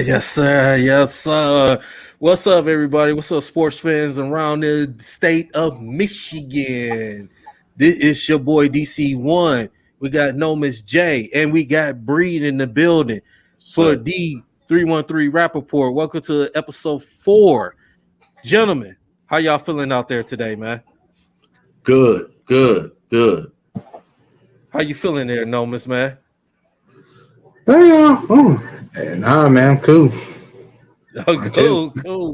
Yes, sir. Yes, sir. What's up, everybody? What's up, sports fans around the state of Michigan? This is your boy DC1. We got No Miss J, and we got Breed in the building for So the 313 Rap Report. Welcome to episode 4. Gentlemen, how y'all feeling out there today, man? good. How you feeling there, No Miss, man? Nah, man, I'm cool. Oh, I'm too. cool,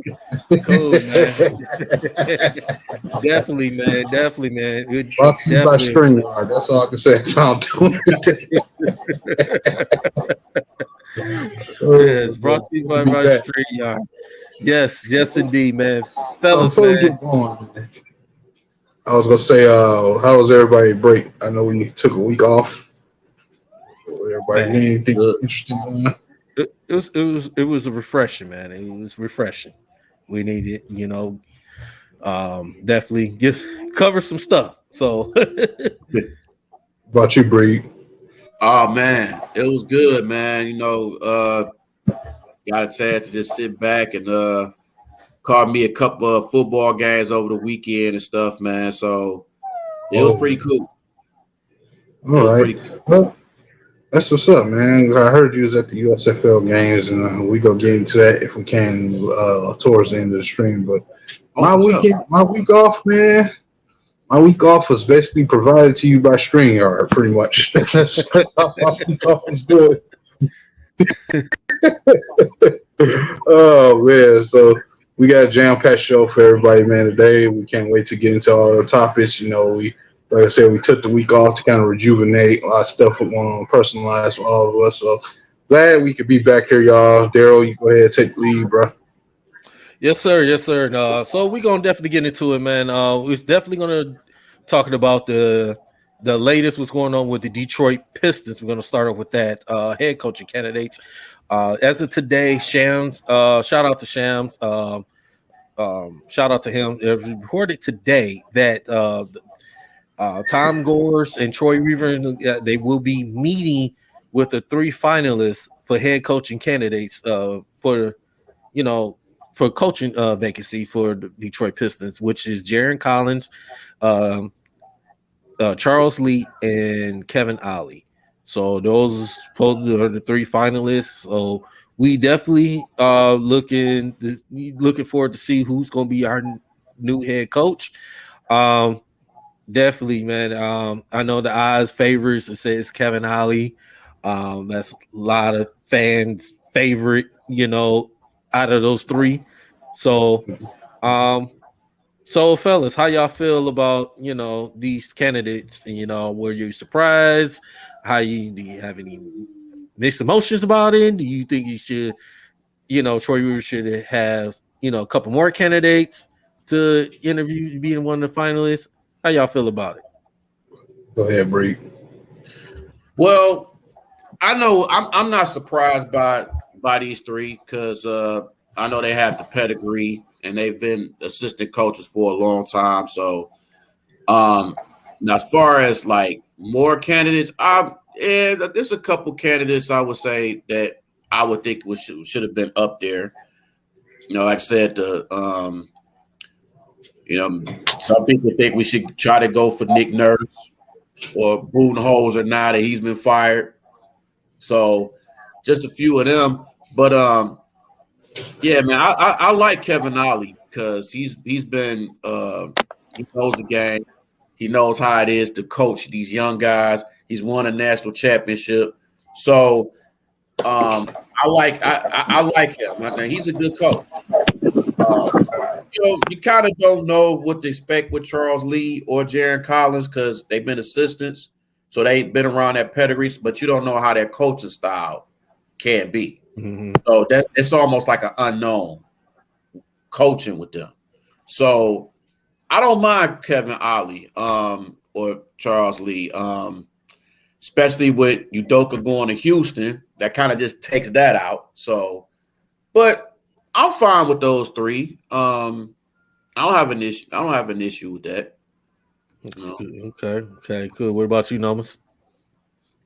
man. Definitely, man. Brought to you by Definitely. StreamYard. That's all I can say. That's all I'm doing today. Yes, brought to you Good to be by back. Street Yard. Yes, indeed, man. So Fellas, before we man. get going, man, I was gonna say, how was everybody break? I know we took a week off. Everybody, Man, anything Good. interesting going on? it was a refreshing, man. It was refreshing. We needed, definitely just cover some stuff. So About you, Breed? Oh man, it was good, man. Got a chance to just sit back and caught me a couple of football games over the weekend and stuff, man. So it was pretty cool. It All was right. pretty cool. Well, that's what's up, man. I heard you was at the USFL games, and we go get into that if we can towards the end of the stream. But Oh, for sure. my week off, man. My week off was basically provided to you by StreamYard, pretty much. My week off was good. Oh man, so we got a jam-packed show for everybody, man. Today we can't wait to get into all the topics. Like I said, we took the week off to kind of rejuvenate. A lot of stuff going on personalized for all of us. So glad we could be back here, y'all. Daryl, you go ahead and take the lead, bro. yes, sir. So we're gonna definitely get into it, man. We're definitely gonna talking about the latest what's going on with the Detroit Pistons. We're gonna start off with that head coaching candidates. As of today, Shams, shout out to Shams, shout out to him. It was reported today that Tom Gores and Troy Weaver, they will be meeting with the 3 finalists for head coaching candidates for coaching vacancy for the Detroit Pistons, which is Jaron Collins, um, Charles Lee, and Kevin Ollie. So those supposedly are the 3 finalists. So we definitely looking forward to see who's going to be our new head coach. Definitely, man. I know the odds favors it says Kevin Ollie. That's a lot of fans' favorite, out of those 3. So, fellas, how y'all feel about these candidates? Were you surprised? Do you have any mixed emotions about it? Do you think you should, Troy Weaver should have a couple more candidates to interview, being one of the finalists? How y'all feel about it? Go ahead, Bree. Well, I know I'm not surprised by these 3 because I know they have the pedigree and they've been assistant coaches for a long time. So now as far as like more candidates, there's a couple candidates I would say that I would think should have been up there. Like I said, some people think we should try to go for Nick Nurse or Budenholzer now that he's been fired. So just a few of them. But yeah, man, I like Kevin Ollie because he's been he knows the game. He knows how it is to coach these young guys. He's won a national championship. So I like him. I think he's a good coach. You kind of don't know what to expect with Charles Lee or Jaron Collins because they've been assistants, so they've been around that pedigree, but you don't know how their coaching style can be. Mm-hmm. So that it's almost like an unknown coaching with them. So I don't mind Kevin Ollie or Charles Lee, especially with Udoka going to Houston. That kind of just takes that out. So, but I'm fine with those 3. I don't have an issue. I don't have an issue with that. Okay, cool. What about you, Nomas?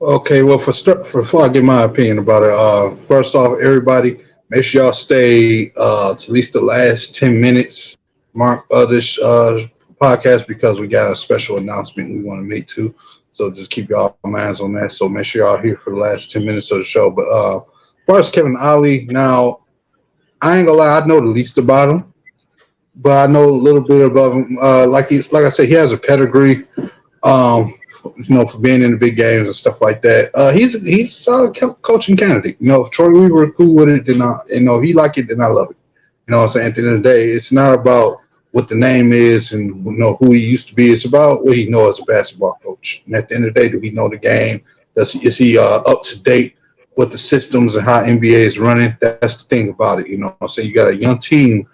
Okay, well, before I give my opinion about it, first off, everybody, Make sure y'all stay to at least the last 10 minutes mark of this podcast because we got a special announcement we want to make too. So just keep y'all minds on that. So make sure y'all here for the last 10 minutes of the show. But as far as Kevin Ollie, now I ain't gonna lie, I know the least about him, but I know a little bit about him. Like I said, he has a pedigree. For being in the big games and stuff like that. He's a solid coaching candidate. If Troy Weaver cool with it, then he like it, then I love it. What I'm saying? At the end of the day, it's not about what the name is and who he used to be. It's about what he knows as a basketball coach. And at the end of the day, do he know the game? Is he up to date with the systems and how NBA is running? That's the thing about it. What I'm saying? You got a young team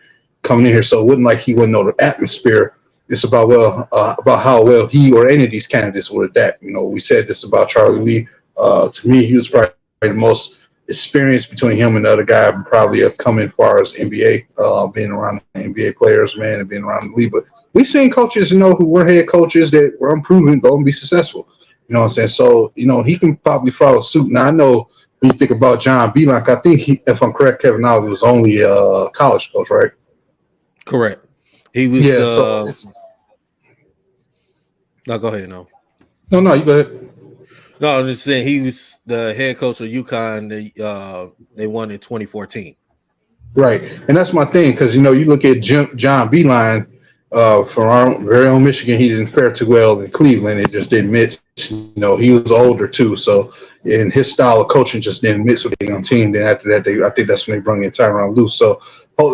coming in here, so it wouldn't like he wouldn't know the atmosphere. It's about how well he or any of these candidates would adapt. We said this about Charlie Lee. To me, he was probably the most experienced between him and the other guy, probably coming as far as NBA, being around NBA players, man, and being around the league. But we've seen coaches, who were head coaches that were unproven, go and be successful. You know what I'm saying? So, he can probably follow suit. Now, I know when you think about John Bielanck, I think if I'm correct, Kevin Ollie was only a college coach, right? Correct. He was no, go ahead. No, you go ahead. No, I'm just saying he was the head coach of UConn. They won in 2014. Right, and that's my thing because you look at John Beilein from our very own Michigan. He didn't fare too well in Cleveland. It just didn't mix. He was older too, so and his style of coaching just didn't mix with the young team. Then after that, I think that's when they bring in Tyronn Lue. So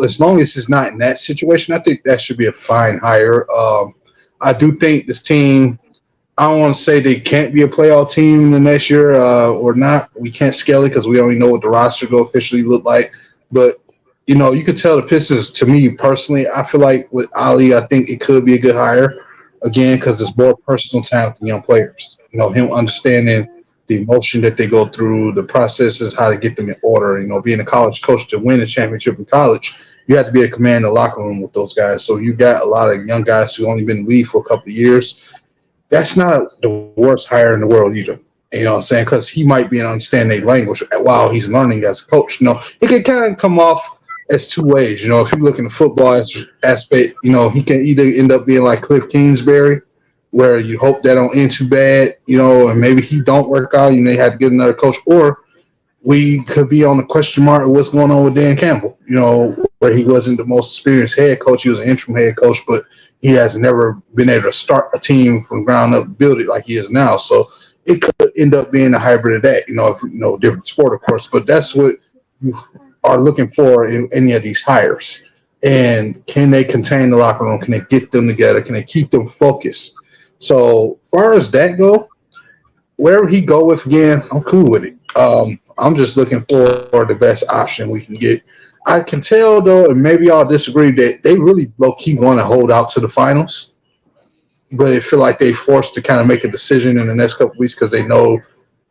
as long as it's not in that situation, I think that should be a fine hire. I do think this team, I don't want to say they can't be a playoff team in the next year or not. We can't scale it because we only know what the roster go officially look like. But, you can tell the Pistons, to me personally, I feel like with Ali, I think it could be a good hire, again, because it's more personal time with the young players. Him understanding the emotion that they go through, the processes, how to get them in order. Being a college coach to win a championship in college, you have to be able to command the locker room with those guys. So you got a lot of young guys who only been in the league for a couple of years. That's not the worst hire in the world either. You know what I'm saying? Because he might be understanding their language while he's learning as a coach. It can kind of come off as two ways. If you look in the football aspect, he can either end up being like Cliff Kingsbury, where you hope that don't end too bad, and maybe he don't work out. You may have to get another coach, or we could be on the question mark of what's going on with Dan Campbell, where he wasn't the most experienced head coach. He was an interim head coach, but he has never been able to start a team from ground up, build it like he is now. So it could end up being a hybrid of that, if different sport, of course. But that's what you are looking for in any of these hires. And can they contain the locker room? Can they get them together? Can they keep them focused? So far as that go, wherever he go with again, I'm cool with it. I'm just looking for the best option we can get. I can tell though, and maybe I'll disagree, that they really low key want to hold out to the finals, but they feel like they forced to kind of make a decision in the next couple of weeks because they know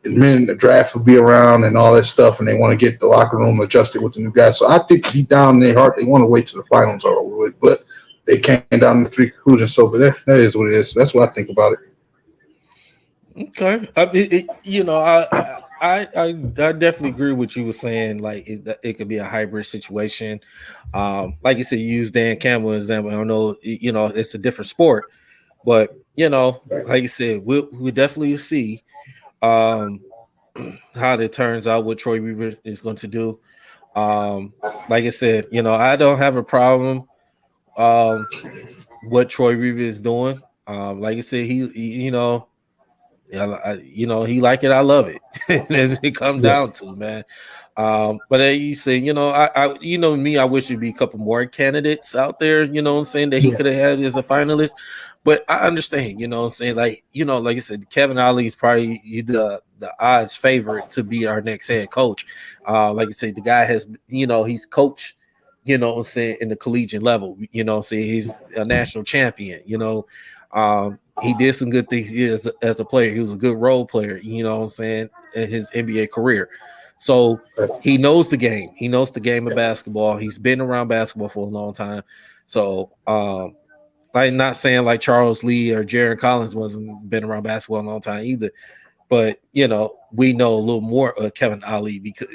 the draft will be around and all that stuff, and they want to get the locker room adjusted with the new guys. So I think deep down in their heart, they want to wait till the finals are over with, but they came down to three conclusions. So, but that is what it is. That's what I think about it. Okay, I definitely agree with you were saying. Like it could be a hybrid situation. Like you said, you use Dan Campbell as an example. I know it's a different sport, but like you said, we definitely see how it turns out. What Troy Weaver is going to do. Like I said, I don't have a problem. What Troy Weaver is doing. Like I said, he he like it. I love it. As it comes down to, man. But as you say, I me, I wish there'd be a couple more candidates out there, what I'm saying, that he could have had as a finalist. But I understand, what I'm saying, like I said, Kevin Ollie is probably the odds favorite to be our next head coach. Like I said, the guy has, he's coached, what I'm saying, in the collegiate level, saying he's a national champion, he did some good things as a player. He was a good role player, what I'm saying, in his NBA career. So he knows the game. He knows the game of basketball. He's been around basketball for a long time. So I'm not saying like Charles Lee or Jaron Collins wasn't been around basketball a long time either. But, we know a little more of Kevin Ollie because,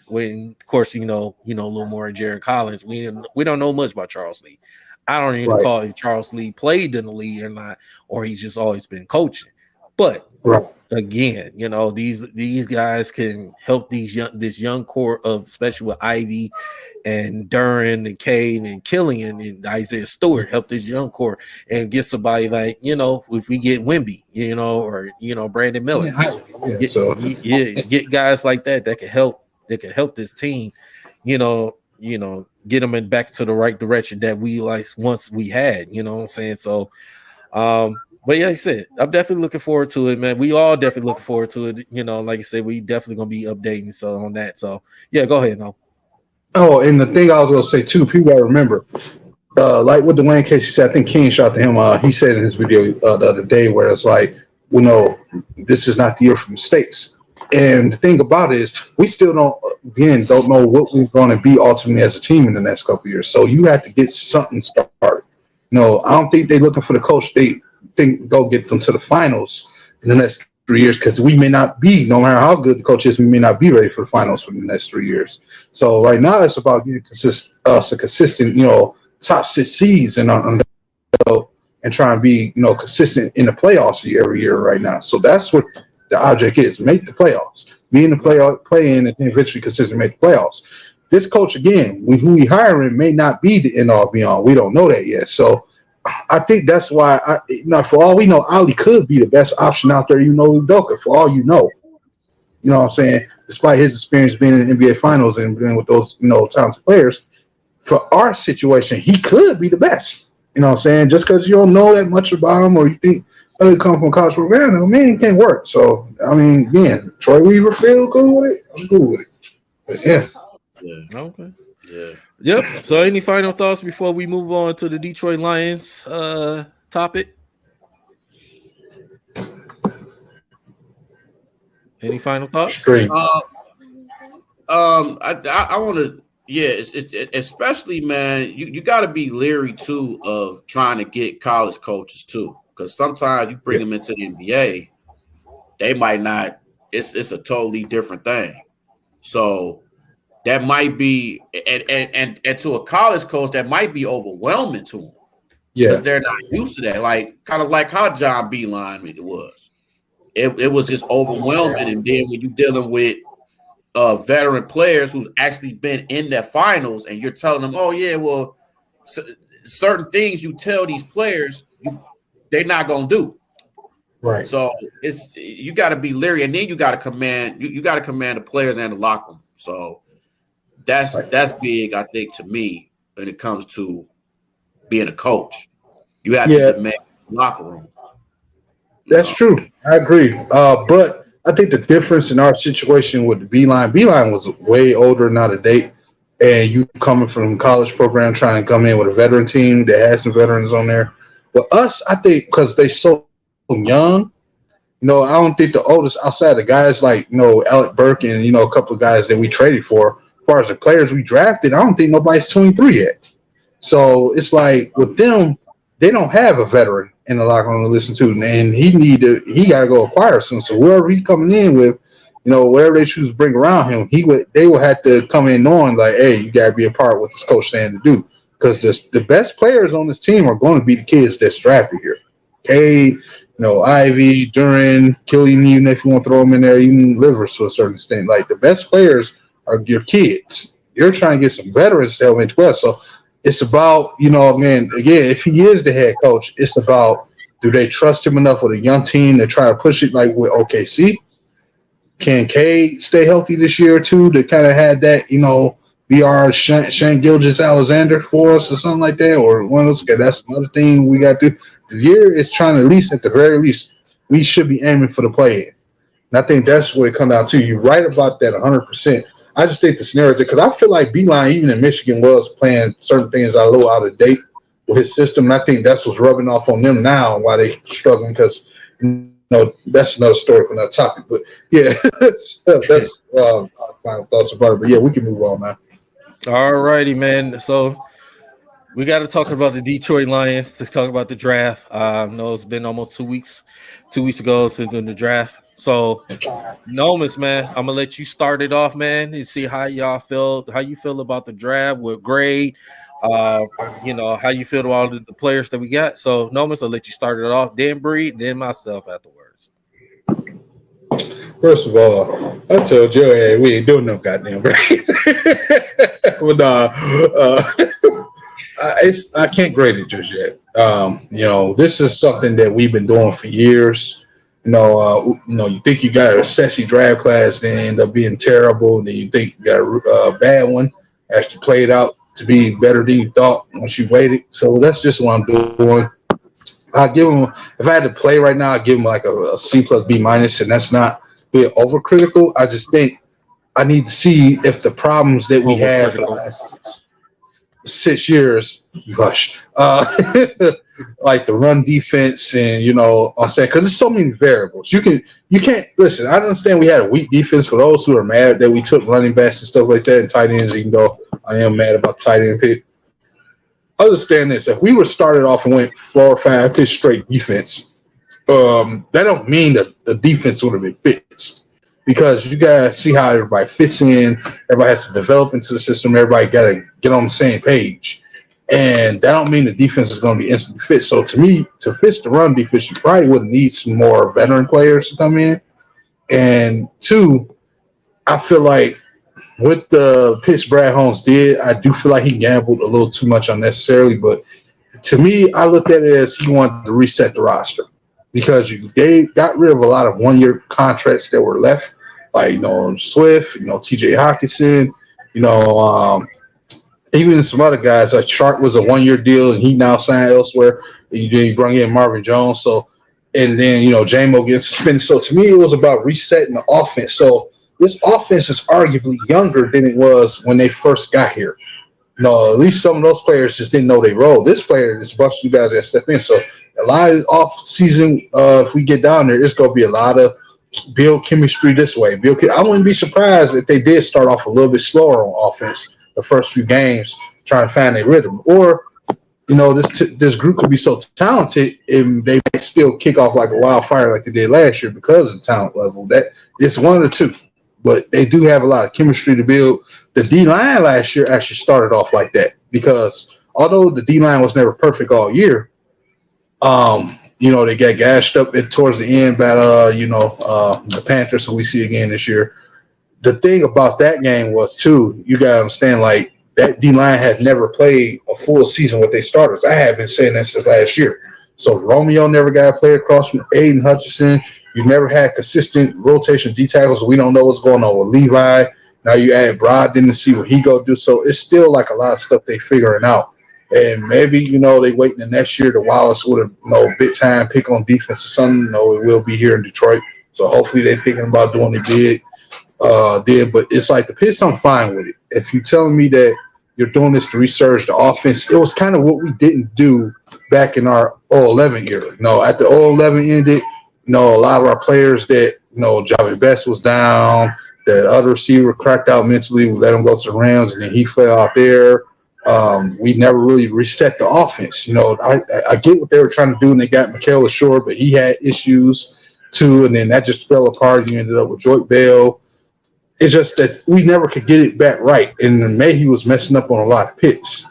when of course you know a little more in Jared Collins. We don't know much about Charles Lee. I don't even call if Charles Lee played in the league or not, or he's just always been coaching. But again, you know, these guys can help this young core of, especially with Ivy and Duran and Cade and Killian and Isaiah Stewart, help this young core and get somebody like, you know, if we get Wemby, you know, or you know, Brandon Miller, get guys like that can help this team, you know, get them back to the right direction that we like once we had, you know what I'm saying? So but yeah, like I said, I'm definitely looking forward to it, man. We all definitely looking forward to it. You know, like I said, we definitely gonna be updating so on that. So yeah, go ahead, no. Oh, and the thing I was gonna say too, people gotta remember, like what Dwayne Casey said, I think King shot to him. He said in his video the other day where it's like, you know, this is not the year for mistakes. And the thing about it is, we still don't know what we're going to be ultimately as a team in the next couple of years. So you have to get something started. No, I don't think they're looking for the coach. They think go get them to the finals in the next 3 years, because we may not be, no matter how good the coach is, we may not be ready for the finals for the next 3 years. So right now it's about getting a consistent, you know, top 6 seeds and try and be, you know, consistent in the playoffs every year right now. So that's what the object is: make the playoffs, be in the playoff, play in, and eventually consistently make the playoffs. This coach, again, who we hiring may not be the end all be all. We don't know that yet. So I think that's why, for all we know, Ali could be the best option out there. You know, Udoka, for all you know. You know what I'm saying? Despite his experience being in the NBA Finals and being with those, you know, talented players, for our situation, he could be the best. You know what I'm saying? Just because you don't know that much about him, or you think he come from college program, I mean, it can't work. So, I mean, again, Troy Weaver feel good with it? I'm good with it. But yeah. Okay. Yeah. Yep. So, any final thoughts before we move on to the Detroit Lions topic? Any final thoughts? I want to. Yeah, it's especially, man. You got to be leery too of trying to get college coaches too, because sometimes you bring them into the NBA, they might not. It's a totally different thing. So that might be, and to a college coach, that might be overwhelming to them. Yeah, because they're not used to that. Like kind of like how John Beeline it was. It was just overwhelming, and then when you're dealing with veteran players who's actually been in their finals, and you're telling them, "Oh yeah, well, certain things you tell these players they're not gonna do." Right. So you got to be leery, and then you got to command. You got to command the players and the locker room. So that's big, I think, to me when it comes to being a coach. You have to command the locker room. That's true. I agree. But I think the difference in our situation with the Beeline was way older and out of date. And you coming from college program trying to come in with a veteran team that has some veterans on there. But us, I think, because they so young, you know, I don't think the oldest outside the guys like, you know, Alec Burke and, you know, a couple of guys that we traded for, as far as the players we drafted, I don't think nobody's 23 yet. So it's like with them, they don't have a veteran in the locker room to listen to, and he got to go acquire some. So whoever he's coming in with, you know, whatever they choose to bring around him, they will have to come in knowing like, hey, you got to be a part of what this coach saying to do, because the best players on this team are going to be the kids that's drafted here. Cade, you know, Ivy, Duran, Killian, even if you want to throw them in there, even Livers to a certain extent. Like the best players are your kids. You're trying to get some veterans to help into us. So it's about, you know, man, again, if he is the head coach, it's about, do they trust him enough with a young team to try to push it like with OKC? Can Cade stay healthy this year too to kind of have that, you know, be our Shane Gilgeous-Alexander for us or something like that? Or one of those, okay, that's another thing we got to do. The year is trying to, at least at the very least, we should be aiming for the play-in. And I think that's what it comes down to. You're right about that 100%. I just think the scenario, because I feel like Beeline, even in Michigan, was playing certain things a little out of date with his system. And I think that's what's rubbing off on them now and why they're struggling, because, you know, that's another story for another topic. But, yeah, that's final thoughts about it. But, yeah, we can move on, man. All righty, man. So We got to talk about the Detroit Lions to talk about the draft. I know it's been almost 2 weeks, 2 weeks ago since the draft. So, Nomas, man, I'm gonna let you start it off, man, and see how y'all feel. How you feel about the draft with grade? Uh, how you feel about the players that we got. So, Nomas, I'll let you start it off. Then Breed, then myself afterwards. First of all, I told you, hey, we ain't doing no goddamn grades. But I can't grade it just yet. This is something that we've been doing for years. You think you got a sexy draft class, then end up being terrible. Then you think you got a bad one, actually played out to be better than you thought once you waited. So that's just what I'm doing. I give him, if I had to play right now, I give him like a C plus B minus, and that's not being overcritical. I just think I need to see if the problems that we had for the last 6 years, like the run defense, and I'm saying, because there's so many variables. You can't listen. I understand we had a weak defense for those who are mad that we took running backs and stuff like that and tight ends. Even though I am mad about tight end pick, understand this: if we were started off and went 4 or 5 pitch straight defense, that don't mean that the defense would have been fixed. Because you gotta see how everybody fits in. Everybody has to develop into the system. Everybody gotta get on the same page, and that don't mean the defense is going to be instantly fit. So to me, to fix the run defense, you probably would need some more veteran players to come in. And 2, I feel like with the pitch Brad Holmes did, I do feel like he gambled a little too much unnecessarily. But to me, I looked at it as he wanted to reset the roster because got rid of a lot of 1-year contracts that were left. Like, Swift, TJ Hawkinson, even some other guys. Like Sharp was a 1-year deal, and he now signed elsewhere. And you bring in Marvin Jones. So, and then, J-Mo gets suspended. So, to me, it was about resetting the offense. So, this offense is arguably younger than it was when they first got here. At least some of those players just didn't know they role. This player, this bunch of you guys that step in. So, a lot of off-season, if we get down there, it's going to be a lot of build chemistry this way. I wouldn't be surprised if they did start off a little bit slower on offense the first few games, trying to find their rhythm. Or, this group could be so talented and they might still kick off like a wildfire like they did last year because of the talent level. That it's one of the two. But they do have a lot of chemistry to build. The D-line last year actually started off like that because although the D-line was never perfect all year, they got gashed up towards the end by the Panthers, who we see again this year. The thing about that game was too, you gotta understand, like that D line had never played a full season with their starters. I have been saying that since last year. So Romeo never got to play across from Aiden Hutchinson. You never had consistent rotation D tackles. We don't know what's going on with Levi. Now you add Brogdon to see what he go do. So it's still like a lot of stuff they figuring out. And maybe, they waiting the next year to Wallace with a big time pick on defense or something. It will be here in Detroit. So hopefully they're thinking about doing it big. But it's like the Pistons fine with it. If you're telling me that you're doing this to resurge the offense, it was kind of what we didn't do back in our 011 era. At the 011 ended, a lot of our players that, Javi Best was down, that other receiver cracked out mentally, we let him go to the Rams, and then he fell out there. We never really reset the offense. I get what they were trying to do, and they got Mikael Ashore, but he had issues too, and then that just fell apart. You ended up with Joy Bell. It's just that we never could get it back right, and Mayhew was messing up on a lot of picks.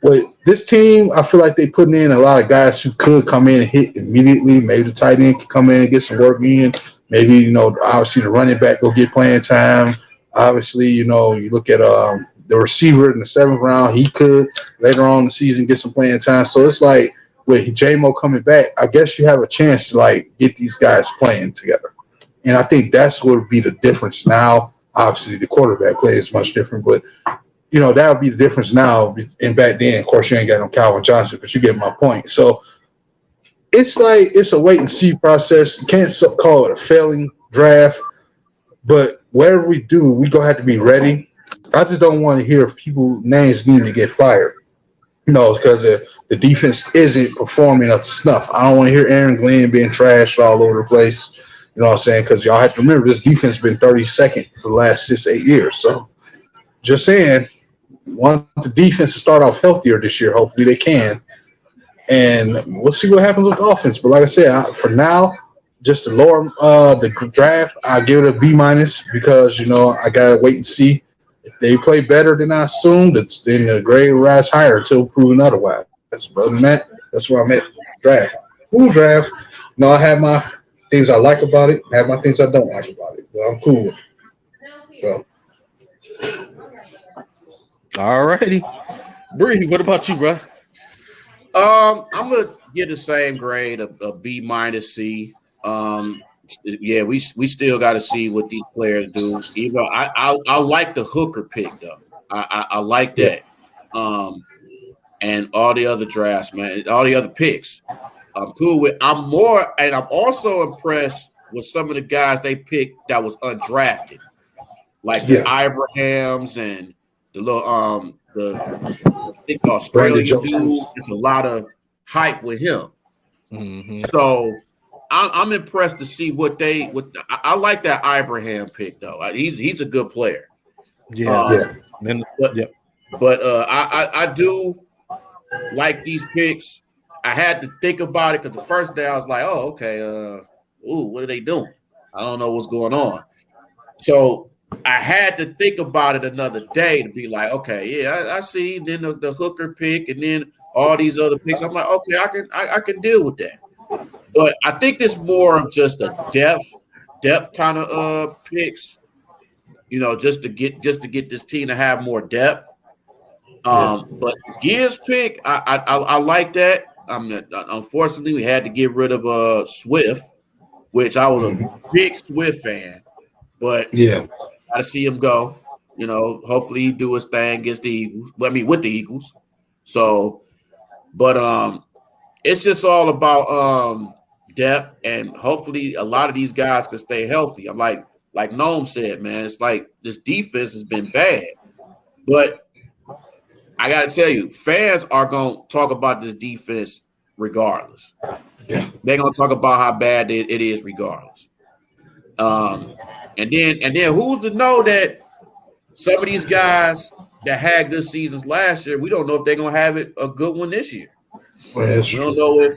But this team, I feel like they putting in a lot of guys who could come in and hit immediately. Maybe the tight end could come in and get some work in. Maybe, obviously the running back go get playing time. Obviously, you look at the receiver in the 7th round, he could later on in the season get some playing time. So it's like with J-Mo coming back, I guess you have a chance to get these guys playing together. And I think that's what would be the difference now. Obviously, the quarterback play is much different, but that would be the difference now. And back then, of course, you ain't got no Calvin Johnson, but you get my point. So it's like it's a wait and see process. You can't call it a failing draft, but whatever we do, we gonna have to be ready. I just don't want to hear people's names need to get fired. Because the defense isn't performing up to snuff. I don't want to hear Aaron Glenn being trashed all over the place. You know what I'm saying? Because y'all have to remember this defense has been 32nd for the last 6-8 years. So just saying, want the defense to start off healthier this year. Hopefully they can. And we'll see what happens with the offense. But like I said, for now, just to lower the draft, I give it a B minus because I gotta wait and see if they play better than I assumed. Then the grade rise higher until proven otherwise. But other than that, that's where I'm at. Draft, cool draft. I have my things I like about it, I have my things I don't like about it. But I'm cool with it. So. All righty, Bree. What about you, bro? I'm gonna get the same grade, a B minus C. Yeah, we still got to see what these players do. Even though I like the Hooker pick though. I like that. And all the other drafts, man, all the other picks, I'm cool with. I'm also impressed with some of the guys they picked that was undrafted, like the Abrahams and the little I think the Australian dude. There's a lot of hype with him. Mm-hmm. So I'm impressed to see I like that Abraham pick though. He's a good player. Yeah. But I do like these picks. I had to think about it because the first day I was like, oh, okay, what are they doing? I don't know what's going on. So I had to think about it another day to be like, okay, yeah, I see. Then the Hooker pick and then all these other picks. I'm like, okay, I can deal with that. But I think it's more of just a depth kind of picks, just to get this team to have more depth. But Gibbs pick, I like that. Unfortunately, we had to get rid of Swift, which I was a big Swift fan. But gotta see him go. Hopefully he do his thing against the Eagles. With the Eagles. So, but it's just all about depth, and hopefully a lot of these guys can stay healthy. I'm like Noam said, man, it's like this defense has been bad. But I gotta tell you, fans are gonna talk about this defense regardless. They're gonna talk about how bad it is regardless. And then who's to know that some of these guys that had good seasons last year, we don't know if they're gonna have a good one this year. We don't know if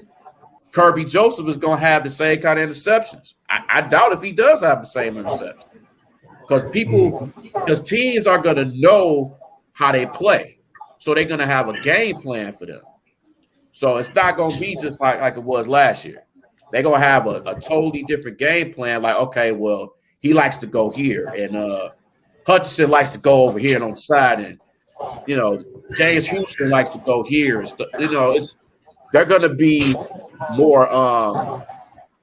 Kirby Joseph is gonna have the same kind of interceptions. I doubt if he does have the same interception. Because teams are gonna know how they play. So they're gonna have a game plan for them. So it's not gonna be just like it was last year. They're gonna have a totally different game plan. Like, okay, well, he likes to go here, and Hutchinson likes to go over here and on the side, and James Houston likes to go here. And they're gonna be more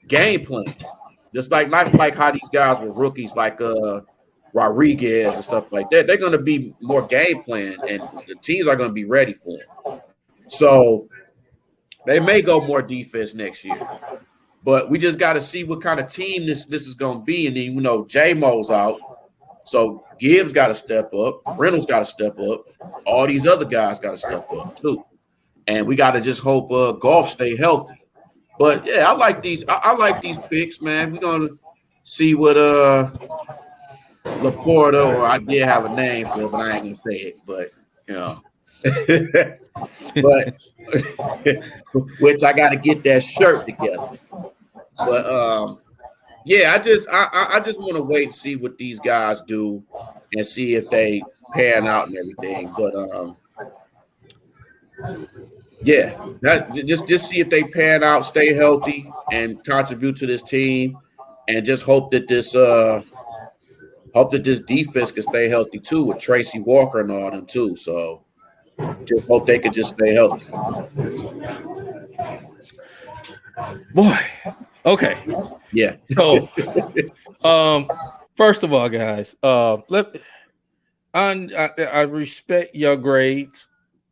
game plan, just not like how these guys were rookies, like Rodriguez and stuff like that. They're gonna be more game plan, and the teams are gonna be ready for them. So they may go more defense next year. But we just got to see what kind of team this is going to be. And then, J-Mo's out. So Gibbs got to step up. Reynolds got to step up. All these other guys got to step up too. And we got to just hope Goff stay healthy. But, yeah, I like these. I like these picks, man. We're going to see what Laporta, or I did have a name for it, but I ain't going to say it. But, but which I got to get that shirt together. But I just want to wait and see what these guys do and see if they pan out and everything. But just see if they pan out, stay healthy, and contribute to this team, and just hope that this defense can stay healthy too, with Tracy Walker and all them too. So just hope they can just stay healthy. Boy. Okay. Yeah. So, first of all, guys, I respect your grades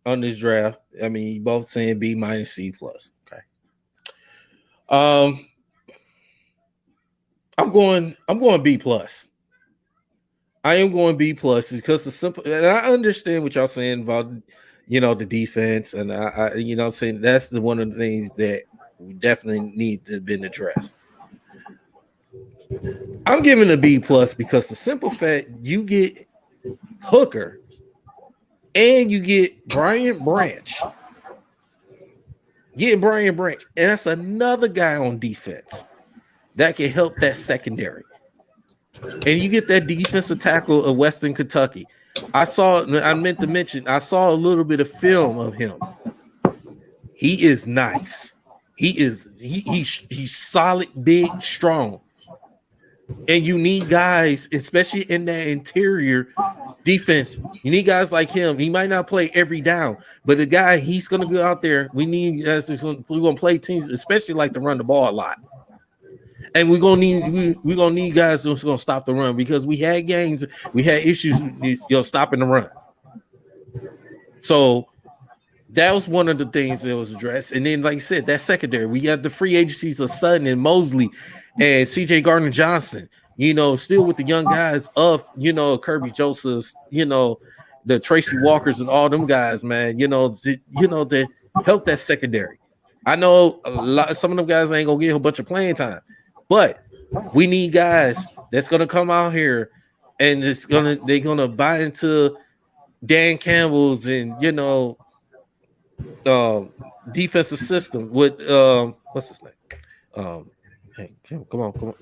on this draft. I mean, you both saying B minus C plus. Okay. I'm going B plus. I am going B plus because the simple, and I understand what y'all saying about the defense, and I saying that's the one of the things that we definitely need to have been addressed. I'm giving a B plus because the simple fact you get Hooker and you get Brian Branch. Getting Brian Branch, and that's another guy on defense that can help that secondary. And you get that defensive tackle of Western Kentucky. I meant to mention, I saw a little bit of film of him. He is nice. He's solid, big, strong. And you need guys, especially in that interior defense. You need guys like him. He might not play every down, but the guy, he's going to go out there. We need guys. We're going to play teams, especially like to run the ball a lot. And we're gonna need guys who's gonna stop the run, because we had games, we had issues, stopping the run. So that was one of the things that was addressed. And then, like I said, that secondary, we got the free agencies of Sutton and Mosley and CJ Gardner Johnson. Still with the young guys of Kirby Josephs, the Tracy Walkers and all them guys, man. To help that secondary. I know some of them guys ain't gonna get a bunch of playing time. But we need guys that's gonna come out here and they're gonna buy into Dan Campbell's and defensive system with what's his name? Hey, come on.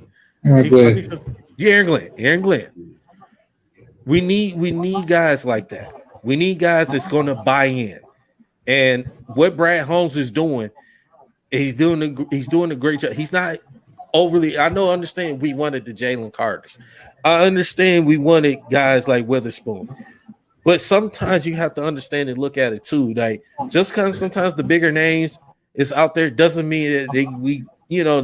Aaron Glenn. We need guys like that. We need guys that's gonna buy in. And what Brad Holmes is doing, he's doing a great job. He's not overly, understand we wanted the Jalen Carters. I understand we wanted guys like Witherspoon. But sometimes you have to understand and look at it too. Like, just because sometimes the bigger names is out there doesn't mean that they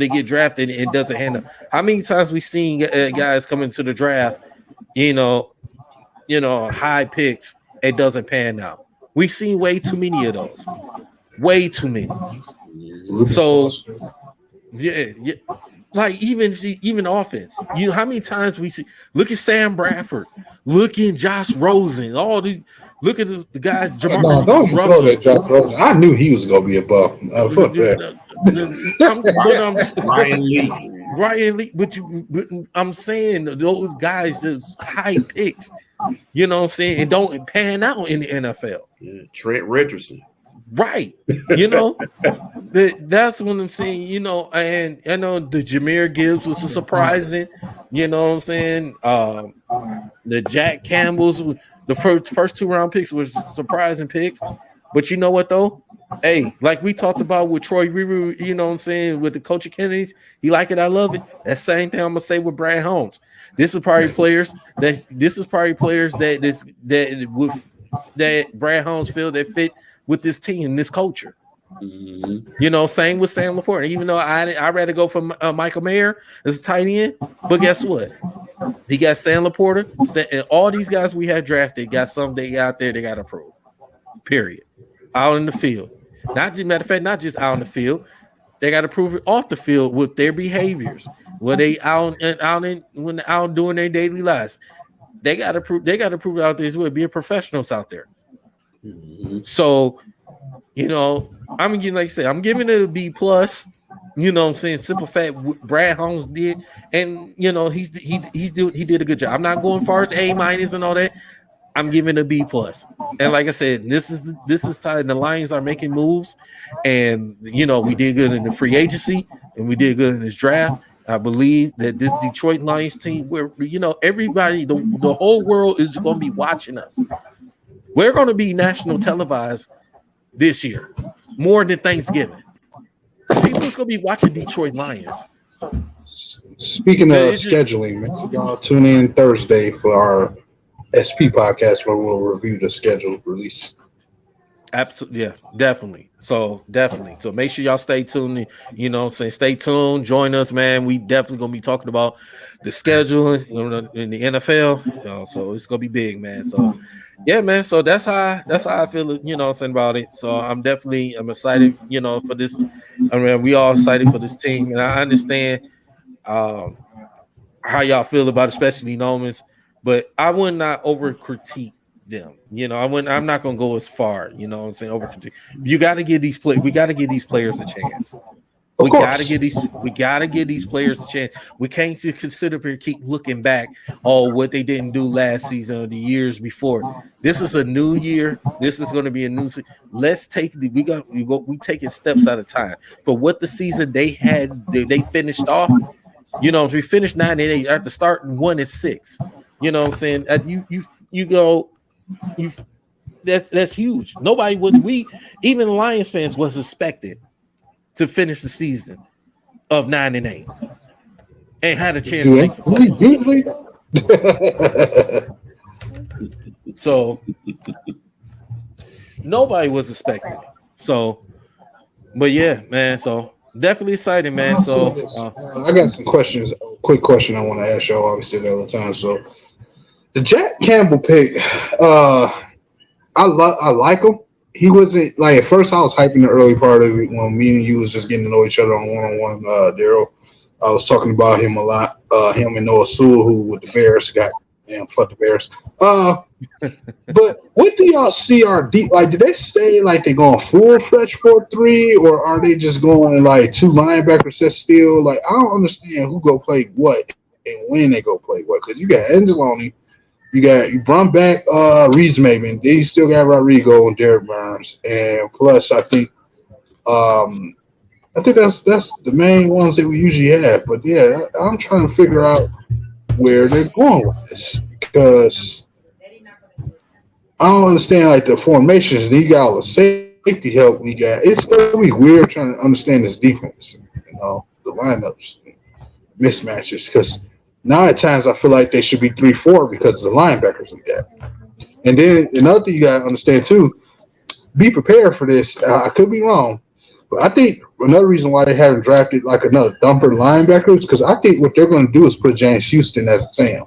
get drafted and doesn't handle. How many times we seen guys come into the draft, high picks, it doesn't pan out. We've seen way too many of those. Way too many. So yeah. Like even offense, how many times we see? Look at Sam Bradford, look at Josh Rosen, all these. Look at the guy Jamar Russell. Josh Rosen. I knew he was gonna be above. Fuck that. Ryan Lee, but I'm saying those guys is high picks. You know what I'm saying, and don't pan out in the NFL. Yeah, Trent Richardson. Right, that's what I'm saying, and I know the Jahmyr Gibbs was surprising, what I'm saying. The Jack Campbell's, the first 2 round picks was surprising picks, but you know what though? Hey, like we talked about with Troy Reaver, what I'm saying, with the coach of Kennedys, he like it, I love it. That same thing I'm gonna say with Brad Holmes. This is probably players that Brad Holmes feel that fit with this team, this culture. Mm-hmm. Same with Sam Laporta. Even though I'd rather go for Michael Mayer as a tight end, but guess what? He got Sam Laporta, and all these guys we had drafted got something they got there they got to prove. Period. Out in the field. Matter of fact, not just out in the field. They got to prove it off the field with their behaviors. When they out doing their daily lives, they got to prove it out there as well, being professionals out there. Mm-hmm. So, I'm giving, like I said, I'm giving it a B plus. I'm saying, simple fact, Brad Holmes did, and he did a good job. I'm not going far as A minus and all that. I'm giving a B plus. And like I said, this is time the Lions are making moves, and we did good in the free agency, and we did good in this draft. I believe that this Detroit Lions team, where everybody, the whole world is going to be watching us. We're going to be national televised this year, more than Thanksgiving. People's going to be watching Detroit Lions. Speaking of scheduling, man, y'all tune in Thursday for our SP podcast where we'll review the schedule release. Absolutely, yeah, definitely. So make sure y'all stay tuned. Stay tuned. Join us, man. We definitely gonna be talking about the schedule in the NFL. So it's gonna be big, man. So yeah, man. So that's how I feel. About it. So I'm excited. For this. I mean, we all excited for this team, and I understand how y'all feel about, especially Nomans. But I would not over critique them. I'm not gonna go as far, over critique. You got to give these we got to give these players a chance. Of We course. gotta give these players a chance. We can't just consider here keep looking back on what they didn't do last season or the years before. This is a new year. This is going to be a new season. Let's take we taking steps at a time. For what the season they had, they finished off. We finished 9-8 after starting 1-6. You know what I'm saying? You go you that's huge. Nobody would even Lions fans was expected to finish the season of 9-8 and had a chance to make the playoffs. So nobody was expecting it. So, but yeah, man. So definitely exciting, man. So I got some questions. A quick question I want to ask y'all. Obviously, the other time. So the Jack Campbell pick, I like him. He wasn't like at first. I was hyping the early part of it when me and you was just getting to know each other on one-on-one. Daryl, I was talking about him a lot. Him and Noah Sewell, who with the Bears got damn fuck the Bears. But what do y'all see are deep? Like, did they stay like they going full fledged 4-3, or are they just going like two linebacker sets still? Like, I don't understand who go play what and when they go play what. Because you got Angeloni. You brought back Reese Maven. Then you still got Rodrigo and Derek Burns, and plus I think that's the main ones that we usually have. But yeah, I'm trying to figure out where they're going with this because I don't understand like the formations. Then you got all the safety help we got. It's gonna be weird trying to understand this defense. The lineups, mismatches because. Now at times I feel like they should be 3-4 because of the linebackers we got. And then another thing you gotta understand too, be prepared for this. I could be wrong, but I think another reason why they haven't drafted like another dumper linebacker is because I think what they're going to do is put James Houston as a Sam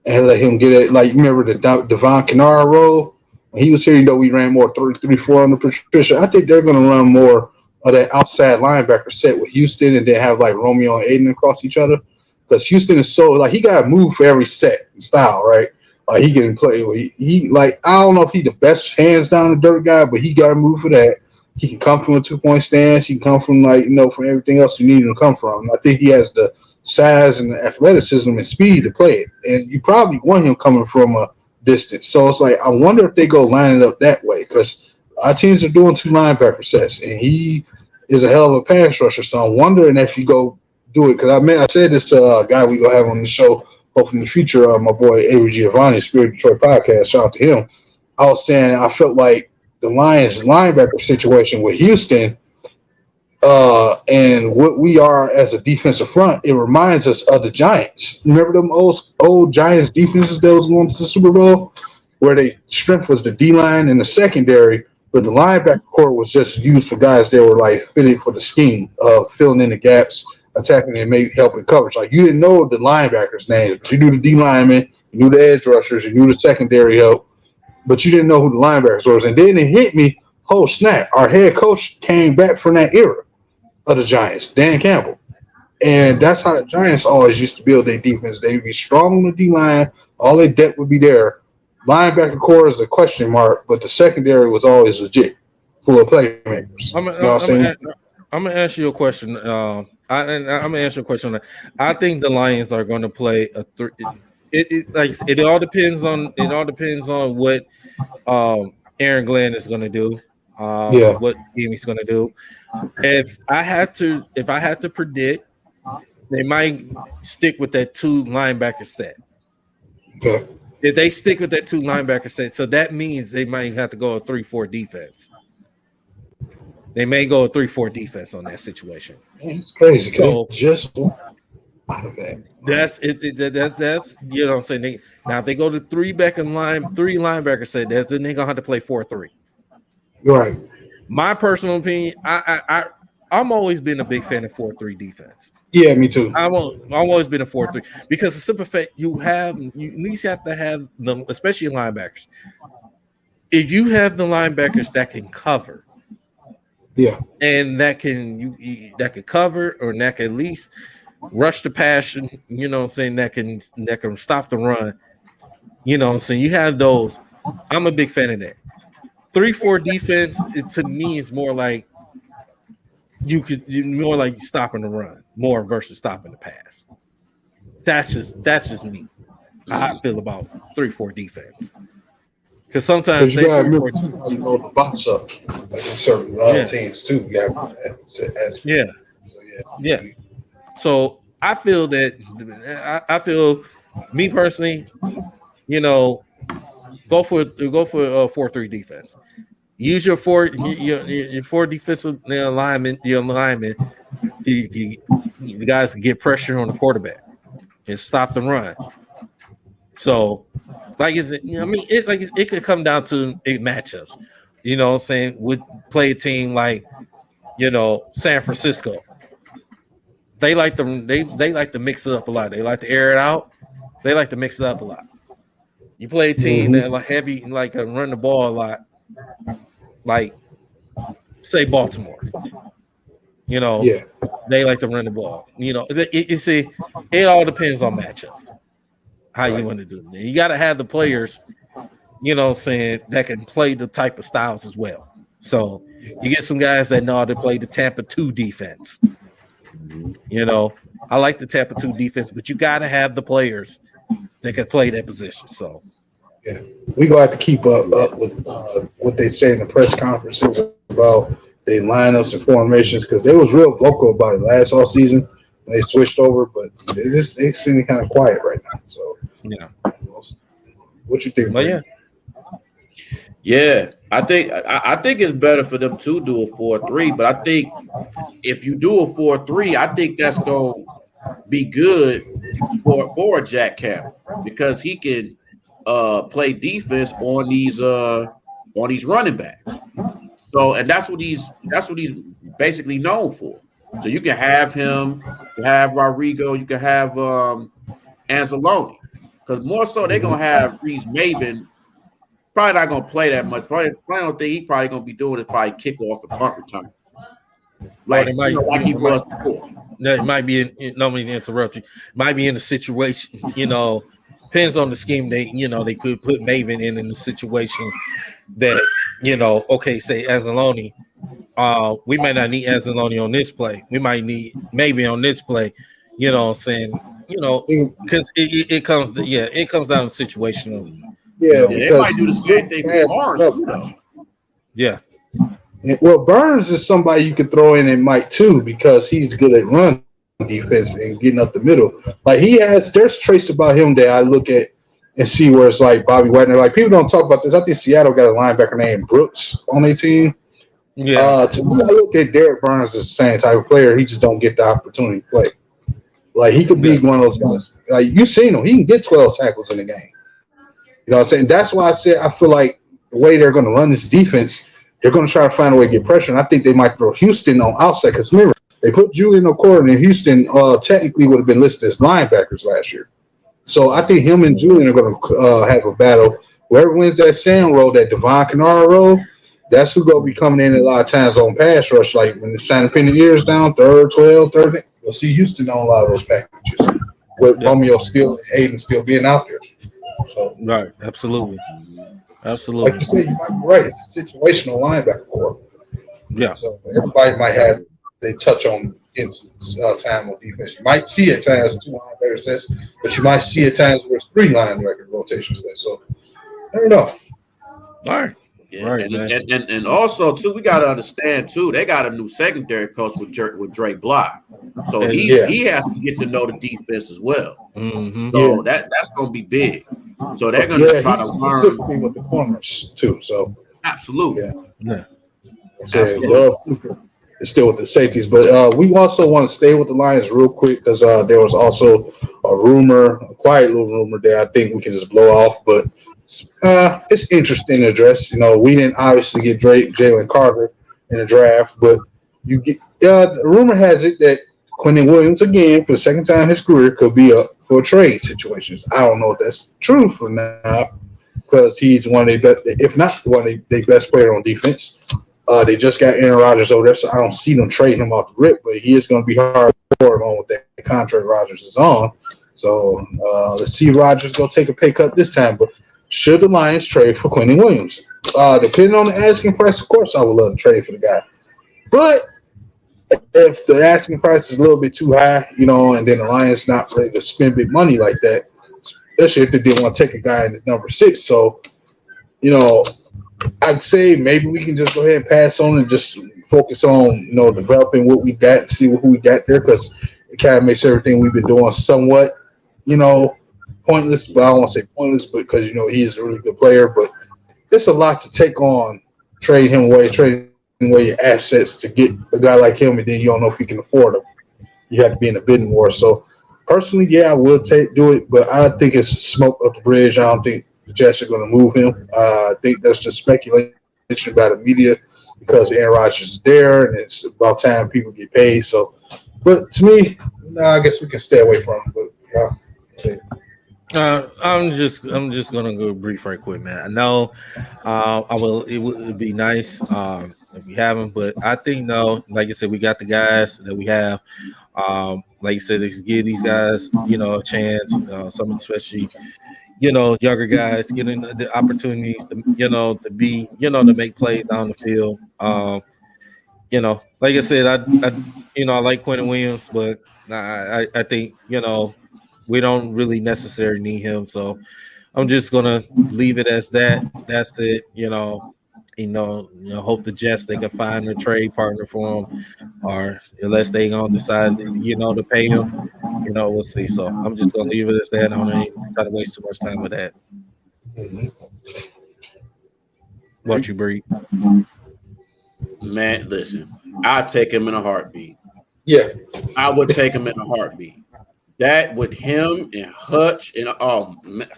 and let him get it. Like you remember the Devon Kennard role when he was here. We ran more 3-4 under Patricia. I think they're going to run more of that outside linebacker set with Houston and then have like Romeo and Aiden across each other. Because Houston is so like he gotta move for every set and style, right? Like he can play. He like I don't know if he's the best hands down the dirt guy, but he gotta move for that. He can come from a 2-point stance. He can come from from everything else you need him to come from. And I think he has the size and the athleticism and speed to play it. And you probably want him coming from a distance. So it's like I wonder if they go line it up that way because our teams are doing two linebacker sets, and he is a hell of a pass rusher. So I'm wondering if you go do it because I said this guy we gonna have on the show hopefully in the future. My boy Avery Giovanni, Spirit Detroit Podcast. Shout out to him. I was saying I felt like the Lions linebacker situation with Houston and what we are as a defensive front. It reminds us of the Giants. Remember them old Giants defenses that was going to the Super Bowl where their strength was the D line and the secondary. But the linebacker core was just used for guys that were like fitted for the scheme of filling in the gaps, attacking and maybe helping coverage. Like you didn't know the linebackers' names, but you knew the D linemen, you knew the edge rushers, you knew the secondary help, but you didn't know who the linebackers were. And then it hit me, oh snap! Our head coach came back from that era of the Giants, Dan Campbell, and that's how the Giants always used to build their defense. They would be strong on the D line, all their depth would be there. Linebacker core is a question mark, but the secondary was always legit, full of playmakers. I'm gonna ask you a question. I'm gonna answer a question on that. I think the Lions are going to play a three. It all depends on what Aaron Glenn is going to do. What scheme he's going to do. If I had to predict, they might stick with that two linebacker set. Okay. If they stick with that two linebacker set, so that means they might have to go a 3-4 defense. They may go a 3-4 defense on that situation. Man, it's crazy. So just out of that. That's it. That's you know what I'm saying. Now if they go to three linebacker set, then they're gonna have to play 4-3. Right. My personal opinion, I'm always been a big fan of 4-3 defense. Yeah, me too. I've always been a 4-3 because the simple fact you at least have to have them, especially linebackers. If you have the linebackers that can cover, and that can cover or that can at least rush the passion, you know what I'm saying, that can stop the run, you know what I'm saying. You have those. I'm a big fan of that. 3-4 defense, to me, is more like you more like stopping the run more versus stopping the pass. That's just me. How I feel about 3-4 defense. Because sometimes you gotta remember too, how you know the box up, like in certain teams too. You gotta yeah. So Yeah. So I feel that I feel me personally, you know, go for a 4-3 defense. Use your four defensive alignment, the guys can get pressure on the quarterback and stop the run. So, like, it could come down to matchups. You know what I'm saying? Would play a team like, San Francisco. They like to mix it up a lot. They like to air it out. They like to mix it up a lot. You play a team that like heavy, like run the ball a lot, like say Baltimore. They like to run the ball. It all depends on matchups. How you want to do it. You got to have the players, that can play the type of styles as well. So you get some guys that know how to play the Tampa 2 defense. I like the Tampa 2 defense, but you got to have the players that can play that position. So we gonna have to keep up with what they say in the press conferences about their lineups and formations, because they was real vocal about it last off season when they switched over, but they seem kind of quiet right now. So what you think? Well, yeah, I think it's better for them to do a 4-3, but I think if you do a 4-3, I think that's going to be good for Jack Campbell, because he can play defense on these running backs. So, and that's what he's basically known for. So you can have him, you have Rodrigo, you can have Anzalone, because more so they're gonna have Reese Maven. Probably not gonna play that much. Probably don't think he's probably gonna be doing is probably kickoff and punt return, like he was before. It might be nobody to interrupt you. Might be in a situation, depends on the scheme. They could put Maven in the situation that say Anzalone. We might not need Anzalone on this play. We might need maybe on this play. You know what I'm saying? Because it comes down to situational. Yeah, they might do the same thing with Barnes too, though. Yeah. Well, Burns is somebody you could throw in Mike too, because he's good at run defense and getting up the middle. Like there's traits about him that I look at and see where it's like Bobby Wagner. Like, people don't talk about this. I think Seattle got a linebacker named Brooks on their team. Yeah. To me, I look at Derek Burns as the same type of player. He just don't get the opportunity to play. Like, he could be one of those guys. Like, you've seen him. He can get 12 tackles in a game. You know what I'm saying? That's why I said I feel like the way they're going to run this defense, they're going to try to find a way to get pressure. And I think they might throw Houston on outside, because remember, they put Julian O'Connor in Houston. Technically would have been listed as linebackers last year. So I think him and Julian are going to have a battle. Whoever wins that Sam role, that Devon Kennard role, that's who's going to be coming in a lot of times on pass rush. Like when the sign pin ears down, third, you'll see Houston on a lot of those packages with Romeo still, Hayden still being out there. So, right, absolutely. Like you said, you might be right. It's a situational linebacker core. Yeah. So everybody might have they touch on time on defense. You might see at times 2 linebacker sets, but you might see at times where it's 3 linebacker rotation sets. So I don't know. All right. Yeah, right, and also too, we got to understand too, they got a new secondary coach with Dre Block, so he has to get to know the defense as well. Mm-hmm. So that's going to be big. So they're going to try to learn specifically with the corners too. So absolutely, yeah. Absolutely. It's still with the safeties, but we also want to stay with the Lions real quick, because there was also a quiet little rumor that I think we can just blow off, but it's interesting to address. We didn't obviously get Jalen Carter in the draft, but you get the rumor has it that Quentin Williams, again for the second time in his career, could be up for trade situations. I don't know if that's true for now, because he's one of their best, if not one of their best player on defense. They just got Aaron Rodgers over there, so I don't see them trading him off the rip, but he is going to be hard on with that contract Rodgers is on. So let's see Rodgers go take a pay cut this time. But should the Lions trade for Quentin Williams? Depending on the asking price, of course, I would love to trade for the guy. But if the asking price is a little bit too high, and then the Lions not ready to spend big money like that, especially if they didn't want to take a guy in his number 6. So, you know, I'd say maybe we can just go ahead and pass on and just focus on, developing what we got, see who we got there, because it kind of makes everything we've been doing somewhat, you know, pointless. But I don't want to say pointless because, he is a really good player. But it's a lot to take on, trading away your assets to get a guy like him, and then you don't know if you can afford him. You have to be in a bidding war. So, personally, yeah, I will do it, but I think it's smoke up the bridge. I don't think the Jets are going to move him. I think that's just speculation by the media because Aaron Rodgers is there, and it's about time people get paid. So, but to me, I guess we can stay away from him. But yeah. I'm just gonna go brief right quick, man. I know I will. It would be nice if we have him, but I think no. Like I said, we got the guys that we have. Like you said, let's give these guys, a chance. Some especially, younger guys getting the opportunities to, to be, to make plays down the field. Like I said, I like Quentin Williams, but I think, we don't really necessarily need him. So I'm just gonna leave it as that. That's it. Hope the Jets they can find a trade partner for him, or unless they gonna decide, to pay him. We'll see. So I'm just gonna leave it as that. I don't even try to waste too much time with that. What you breathe? Man, listen, I'll take him in a heartbeat. Yeah, I would take him in a heartbeat. That with him and Hutch and man.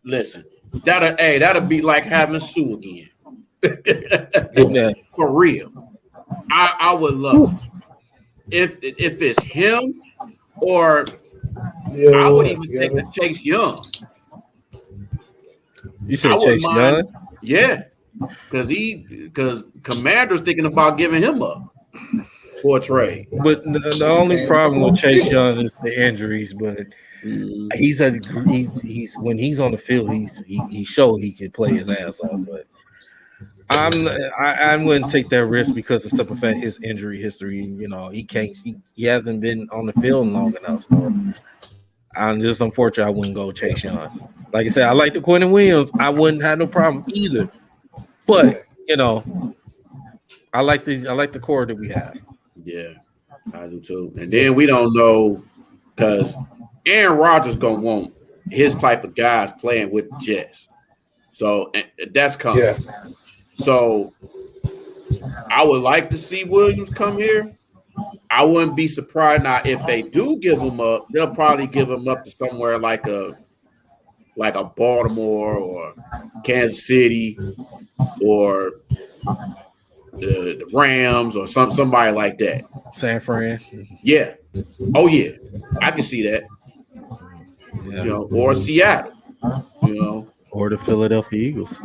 Listen, that'll be like having Sue again. Yeah. For real. I would love it. If it's him or I would even take the Chase Young. You said Chase Young? Yeah. Because Commander's thinking about giving him up for a trade. But the only problem with Chase Young is the injuries. But he's when he's on the field, he showed he could play his ass off. But I wouldn't take that risk because of simple fact his injury history. He hasn't been on the field long enough. So I'm just unfortunate I wouldn't go Chase Young. Like I said, I like the Quentin Williams. I wouldn't have no problem either. But I like the core that we have. Yeah, I do too. And then we don't know because Aaron Rodgers gonna want his type of guys playing with the Jets. So that's coming. Yeah. So I would like to see Williams come here. I wouldn't be surprised now if they do give him up. They'll probably give him up to somewhere like a Baltimore or Kansas City or the Rams or somebody like that. San Fran. Yeah. Oh yeah. I can see that. Yeah. Or Seattle. Or the Philadelphia Eagles.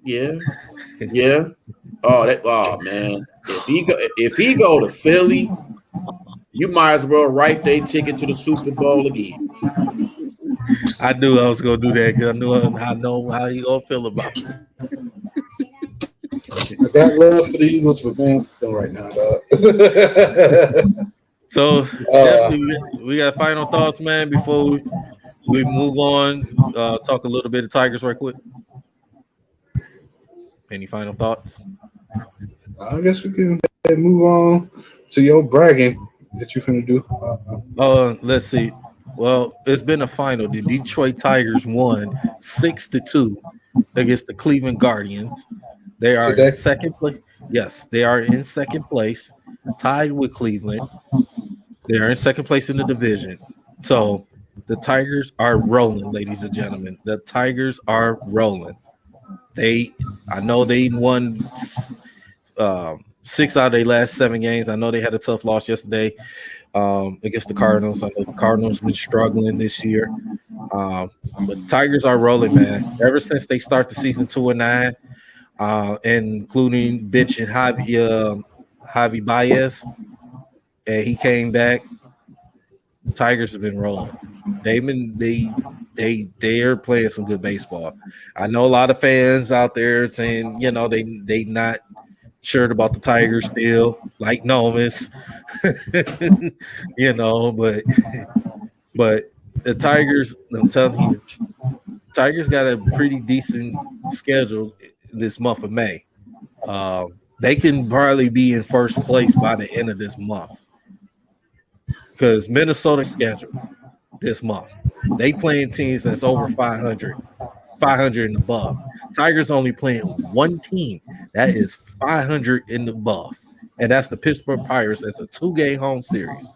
Yeah. Yeah. Oh man. If he go to Philly, you might as well write their ticket to the Super Bowl again. I knew I was gonna do that because I know how you gonna feel about it. I got love for the Eagles, but man, don't right now, dog. So definitely, we got final thoughts, man. Before we move on, talk a little bit of Tigers right quick. Any final thoughts? I guess we can move on to your bragging that you finna do. Let's see. Well, it's been a final. The Detroit Tigers won 6-2 against the Cleveland Guardians. They are in second place. Yes, they are in second place, tied with Cleveland. They are in second place in the division. So the Tigers are rolling, ladies and gentlemen. The Tigers are rolling. I know they won 6 out of their last 7 games. I know they had a tough loss yesterday against the Cardinals. I know the Cardinals been struggling this year. But Tigers are rolling, man. Ever since they start the season 2-9, including benching Javi Baez, and he came back. Tigers have been rolling. They're playing some good baseball. I know a lot of fans out there saying, they not shirt about the Tigers still, like Nomis, but the Tigers, I'm telling you, Tigers got a pretty decent schedule this month of May. They can probably be in first place by the end of this month because Minnesota schedule this month. They playing teams that's over 500 and above. Tigers only playing one team that is 500 and above, and that's the Pittsburgh Pirates. That's a 2-game home series.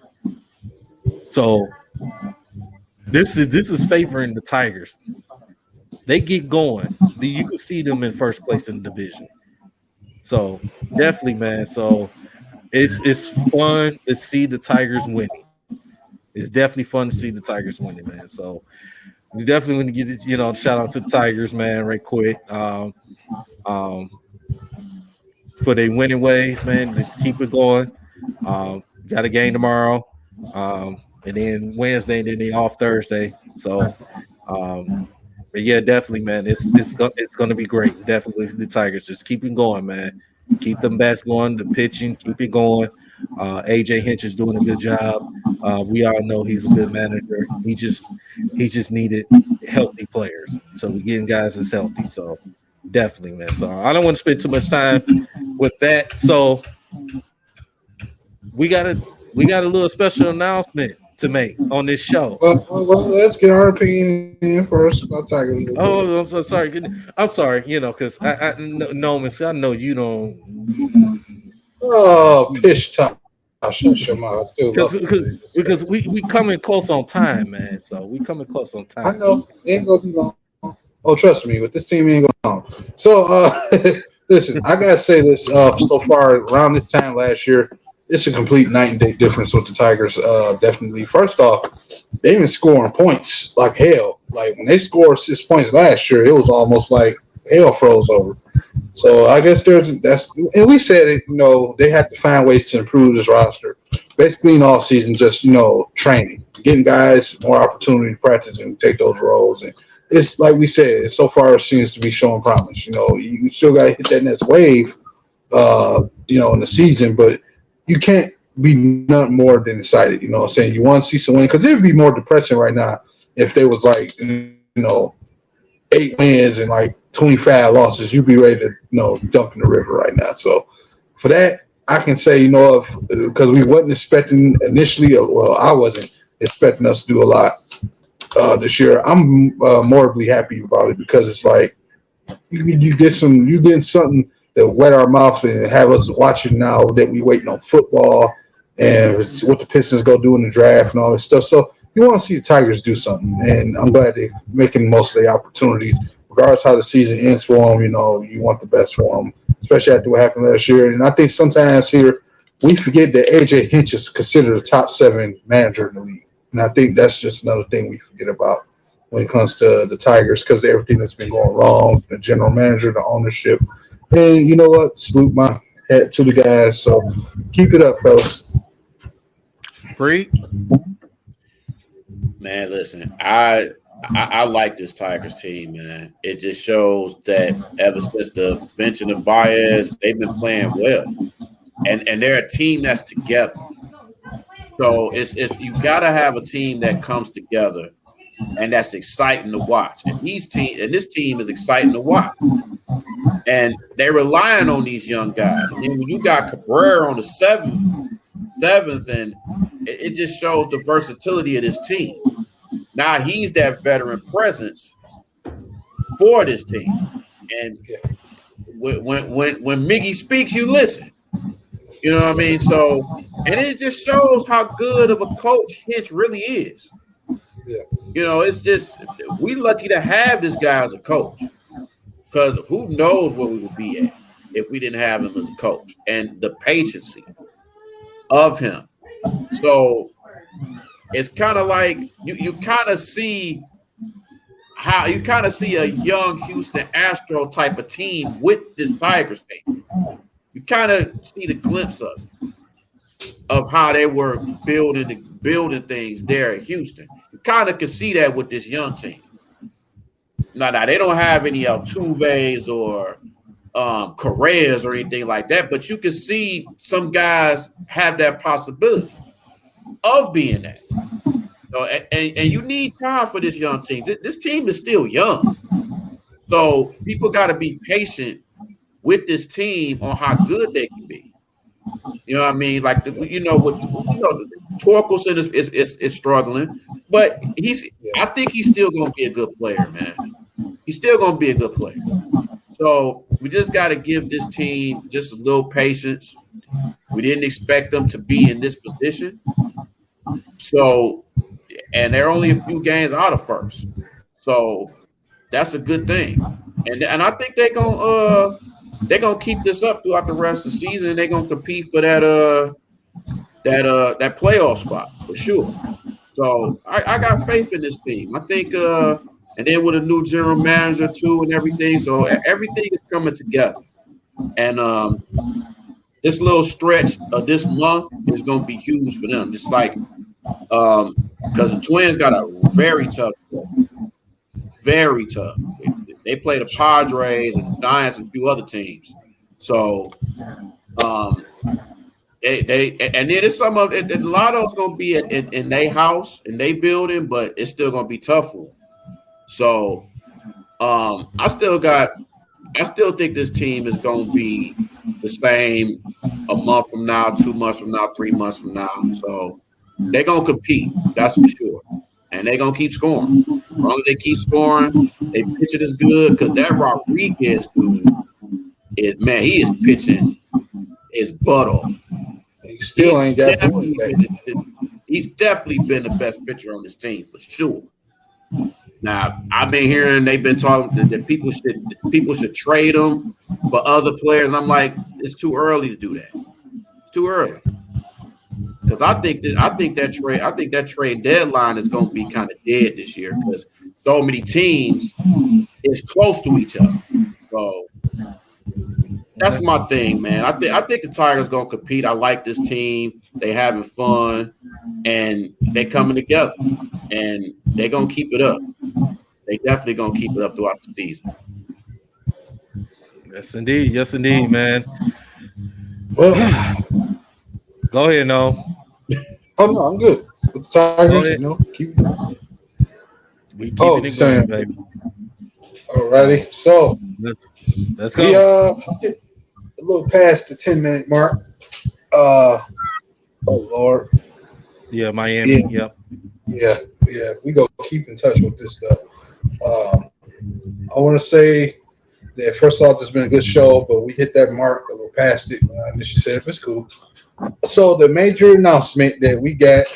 So this is favoring the Tigers. They get going, you can see them in first place in the division. So definitely, man. So it's fun to see the Tigers winning. It's definitely fun to see the Tigers winning, man. So we definitely want to get it, shout out to the Tigers, man, right quick. For their winning ways, man. Just keep it going. Got a game tomorrow. And then Wednesday, and then they off Thursday. So but yeah, definitely, man. It's going to be great. Definitely, the Tigers just keep it going, man. Keep them bats going. The pitching, keep it going. AJ Hinch is doing a good job. We all know he's a good manager. He just needed healthy players. So we're getting guys that's healthy. So definitely, man. So I don't want to spend too much time with that. So we got a little special announcement to make on this show. Well, let's get our opinion in first about Tigers. Oh, I'm so sorry. I'm sorry, because I know you don't. Oh, pish top. Shut your mouth. Because we coming close on time, man. So we coming close on time. I know it ain't gonna be long. Oh, trust me, with this team, it ain't gonna be long. So, listen, I gotta say this. So far, around this time last year, it's a complete night and day difference with the Tigers. Definitely. First off, they've been scoring points like hell. Like when they scored 6 points last year, it was almost like hell froze over. So I guess and we said it. They have to find ways to improve this roster. Basically, in off season, just training, getting guys more opportunity to practice and take those roles. And it's like we said, so far it seems to be showing promise. You still got to hit that next wave, in the season, but you can't be nothing more than excited. You know what I'm saying? You want to see some win because it would be more depressing right now if there was 8 wins and 25 losses. You'd be ready to dump in the river right now. So for that, I can say because we wasn't expecting initially. Well, I wasn't expecting us to do a lot this year. I'm morbidly happy about it because it's like you getting something that wet our mouth and have us watching now that we waiting on football and what the Pistons go do in the draft and all this stuff. So you want to see the Tigers do something, and I'm glad they're making most of the opportunities. Regardless how the season ends for them, you want the best for them, especially after what happened last year. And I think sometimes here we forget that AJ Hinch is considered a top 7 manager in the league. And I think that's just another thing we forget about when it comes to the Tigers because of everything that's been going wrong, the general manager, the ownership. And you know what? Salute my hat to the guys. So keep it up, fellas. Bree? Man, listen, I like this Tigers team, man. It just shows that ever since the benching of Baez, they've been playing well. And they're a team that's together. So it's you gotta have a team that comes together and that's exciting to watch. And this team is exciting to watch. And they're relying on these young guys. And then when you got Cabrera on the seventh, and it just shows the versatility of this team. Now he's that veteran presence for this team. And when Miggy speaks, you listen. You know what I mean? So, and it just shows how good of a coach Hinch really is. Yeah. It's just we lucky to have this guy as a coach. Because who knows where we would be at if we didn't have him as a coach and the patience of him. So it's kind of like you kind of see a young Houston Astro type of team with this Tigers team. You kind of see the glimpse of how they were building things there at Houston. You kind of can see that with this young team. Now they don't have any Altuves or careers or anything like that, but you can see some guys have that possibility of being that. So, and you need time for this young team. This team is still young. So people got to be patient with this team on how good they can be. You know what I mean? Like Torkelson is struggling, but I think he's still gonna be a good player, man. He's still gonna be a good player. So we just got to give this team just a little patience. We didn't expect them to be in this position. So, and they're only a few games out of first. So that's a good thing. And I think they're gonna keep this up throughout the rest of the season, and they're gonna compete for that playoff spot for sure. So I got faith in this team. I think and then with a new general manager too and everything. So everything is coming together. And this little stretch of this month is gonna be huge for them. Just like because the Twins got a very tough stretch. Very tough. They play the Padres and the Giants and a few other teams. So they and then it's some of it. A lot of it's gonna be in their house, in their building, but it's still gonna be tough for them. So I still think this team is gonna be the same a month from now, 2 months from now, 3 months from now. So they're gonna compete, that's for sure. And they're gonna keep scoring. As long as they keep scoring, they pitching is good because that Rodriguez dude he is pitching his butt off. He still ain't got He's definitely been the best pitcher on this team for sure. Now I've been hearing they've been talking that people should trade him for other players, and I'm like, it's too early to do that. It's too early. Because I think that trade deadline is going to be kind of dead this year because so many teams is close to each other. So that's my thing, man. I think the Tigers going to compete. I like this team. They having fun, and they coming together, and they going to keep it up. They definitely going to keep it up throughout the season. Yes, indeed, man. Well, go ahead, no. Oh no, I'm good. With the Tigers, keep it. We keeping it going, baby. Alrighty, so let's go. We a little past the 10-minute mark. Oh Lord. Yeah, Miami. Yep. Yeah. We go keep in touch with this stuff. I want to say that first off, it's been a good show, but we hit that mark a little past it. And she said, if it's cool. So the major announcement that we got,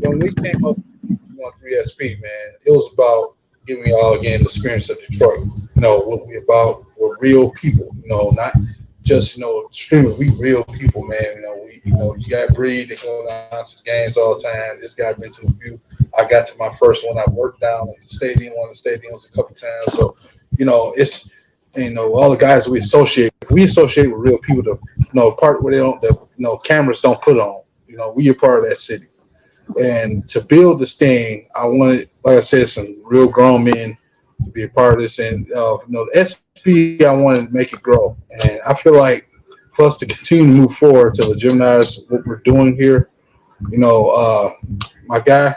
when we came up on 3SP, man, it was about giving y'all again the experience of Detroit. What we about. We're real people. Not just streamers. We real people, man. You got Breed that go down to the games all the time. This guy been to a few. I got to my first one. I worked down at the stadium, one of the stadiums a couple times. So it's. All the guys we associate with real people. Part where they don't, cameras don't put on. We are part of that city. And to build this thing, I wanted, like I said, some real grown men to be a part of this. And the SP, I wanted to make it grow. And I feel like for us to continue to move forward to legitimize what we're doing here, my guy,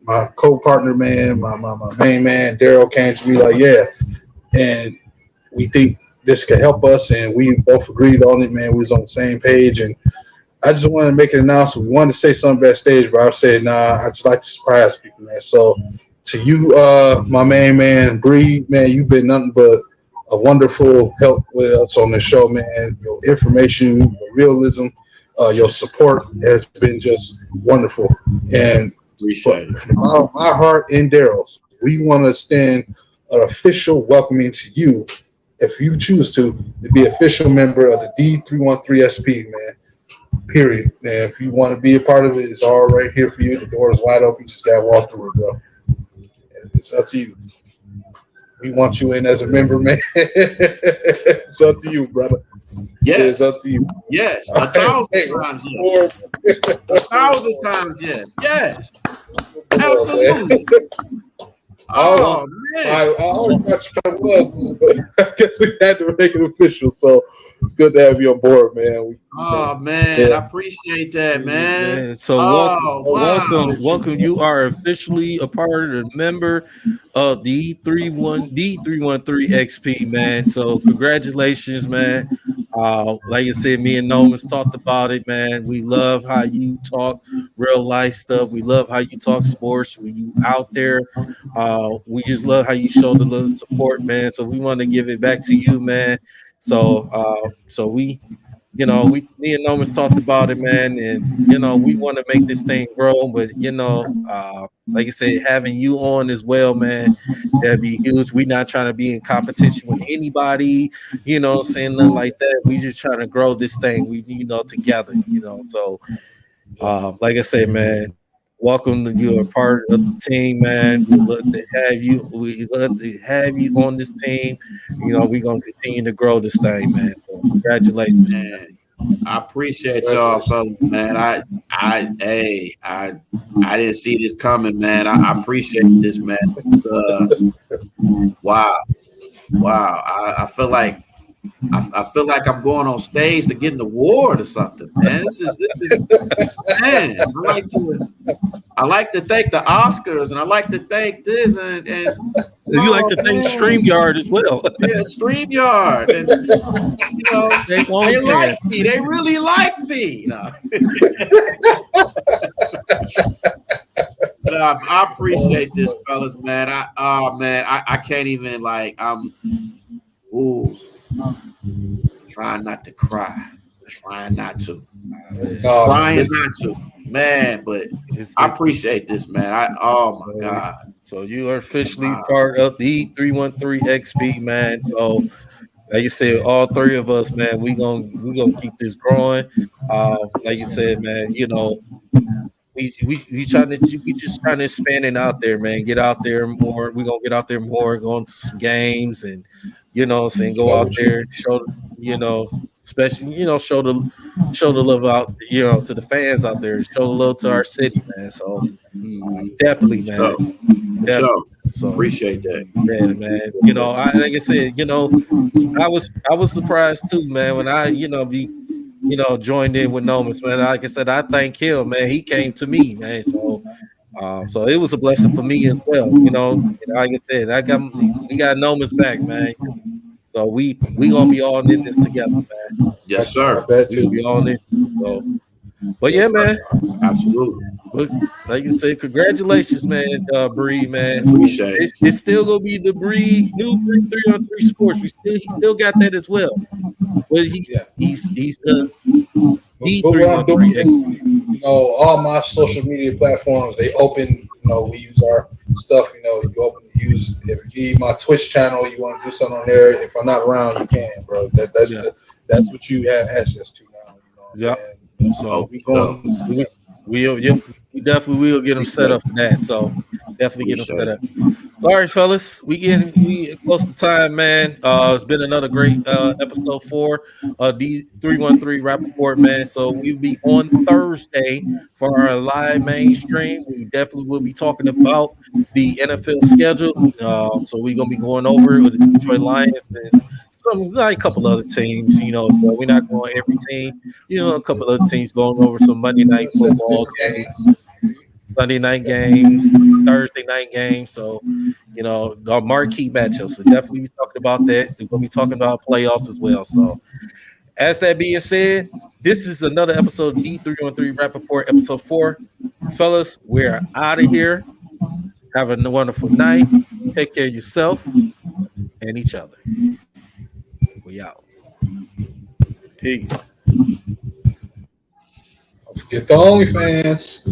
my co-partner, man, my main man, Daryl came to me like, yeah, and we think this could help us, and we both agreed on it, man. We was on the same page, and I just wanted to make an announcement. We wanted to say something backstage, but I said, nah, I just like to surprise people, man. So to you, my main man, Bree, man, you've been nothing but a wonderful help with us on the show, man. Your information, your realism, your support has been just wonderful. And from my heart and Daryl's, we want to extend an official welcoming to you, if you choose to be an official member of the D313SP, man. Period. And if you want to be a part of it, it's all right here for you. The door is wide open. You just gotta walk through it, bro. And it's up to you. We want you in as a member, man. It's up to you, brother. Yes. It's up to you. Yes. 1,000 times yes. 1,000 times yes. Yes. Absolutely. Oh man. I always thought you was, but I guess we had to make it official. So it's good to have you on board, man. Oh man, I appreciate that, man. Man, so Oh wow. welcome. You are officially a part of the member of the D313 XP, man. So congratulations, man. Like I said, me and Noman's talked about it, man. We love how you talk real life stuff. We love how you talk sports when you out there. We just love how you show the little support, man. So we want to give it back to you, man. So we me and Noman's talked about it, man, and we want to make this thing grow. But like I said, having you on as well, man, that'd be huge. We're not trying to be in competition with anybody, saying nothing like that. We just trying to grow this thing. We together, So like I said, man, welcome to you a part of the team, man. We love to have you. We love to have you on this team. We're gonna continue to grow this thing, man. So congratulations, man. I appreciate y'all, fellas, man. I didn't see this coming, man. I appreciate this, man. Wow. I feel like I'm going on stage to get an award or something, man. This is man. I like to thank the Oscars, and I like to thank this, and you like to thank StreamYard as well. Yeah, StreamYard, and they like me. They really like me. No. But I appreciate this, fellas, man. I can't even trying not to cry. Trying not to. Man, but I appreciate this, man. Oh my God. So you are officially part of the 313 XP, man. So like you said, all three of us, man, we gonna keep this growing. Like you said, man, we just trying to expand it out there, man. Get out there more. We're gonna get out there more, going to some games and go out there and show, especially, show the love out, to the fans out there, show the love to our city, man. So definitely, man. Definitely. So appreciate that. Yeah, man. Like I said, I was surprised too, man, when I, joined in with Nomus, man. Like I said, I thank him, man. He came to me, man. So it was a blessing for me as well. Like I said, we got Nomus back, man. So we gonna be all in this together, man. Yes, sir. We'll be all in. So, but yeah, man. Absolutely. But like you said, congratulations, man, Bree, man. Appreciate it. It's still gonna be the new Bree 313 Sports. He still got that as well. But he's the D313. All my social media platforms, they open. We use our stuff. You open to use. If you need my Twitch channel, you want to do something on there. If I'm not around, you can, bro. That's what you have access to now. Yeah. So we definitely will get them set up for that. So definitely get them set up. All right, fellas, we close to time, man. It's been another great episode 4 D313 Rap Report, man. So we'll be on Thursday for our live mainstream. We definitely will be talking about the NFL schedule. So we're gonna be going over with the Detroit Lions and a couple other teams, as well. We're not going every team, a couple other teams going over some Monday night football games, Sunday night games, Thursday night games. So, our marquee matchups. So definitely be talking about that. So we're gonna be talking about playoffs as well. So as that being said, this is another episode of D313 Rap Report, episode 4. Fellas, we're out of here. Have a wonderful night. Take care of yourself and each other. We out. Peace. Don't forget the OnlyFans.